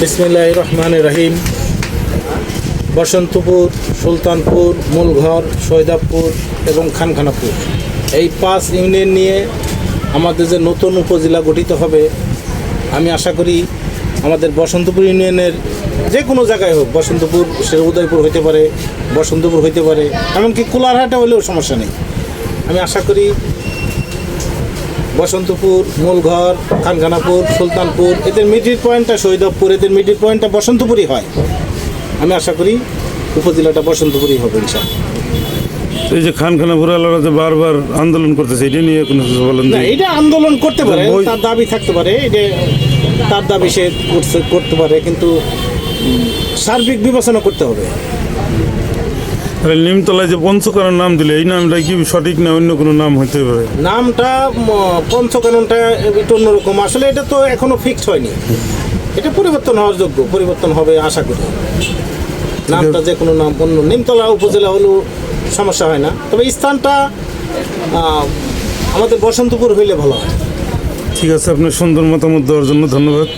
বিসমিল্লাহির রহমানির রহিম। বসন্তপুর, সুলতানপুর, মূলঘর, সৈদাবপুর এবং খানখানাপুর এই 5 ইউনিয়ন নিয়ে আমাদের যে নতুন উপজেলা গঠিত হবে, আমি আশা করি আমাদের বসন্তপুর ইউনিয়নের যে কোনো জায়গায় হোক, বসন্তপুর উদয়পুর হইতে পারে, বসন্তপুর হইতে পারে, এমনকি কুলারহাটে হলেও সমস্যা নেই। আমি আশা করি বসন্তপুর, মূলঘর, খানখানাপুর, সুলতানপুর এদের মিডিল পয়েন্টটা সৈদাবপুর, এদের মিডিল পয়েন্টটা বসন্তপুরই হয়। আমি আশা করি উপজেলাটা বসন্তপুরই হবে ইনশাআল্লাহ। এই যে খানখানাপুর আলাদা যে বারবার আন্দোলন করতেছে, এটা নিয়ে কোনো কিছু বলেন? না, এটা আন্দোলন করতে পারে, তার দাবি থাকতে পারে, এটা তার দাবি সে করতে পারে, কিন্তু সার্বিক বিবেচনা করতে হবে। নিমতলায় যে পঞ্চকারণ নাম দিলে, এই নামটা কি সঠিক না অন্য কোনো নাম হতে পারে? নামটা পঞ্চকাননটা একটু অন্যরকম, আসলে এটা তো এখনো ফিক্সড হয়নি, এটা পরিবর্তন হওয়ার যোগ্য, পরিবর্তন হবে আশা করি। নামটা যে কোনো নাম, অন্য নিমতলা উপজেলা হলেও সমস্যা হয় না, তবে স্থানটা আমাদের বসন্তপুর হইলে ভালো হয়। ঠিক আছে, আপনার সুন্দর মতামত দেওয়ার জন্য ধন্যবাদ।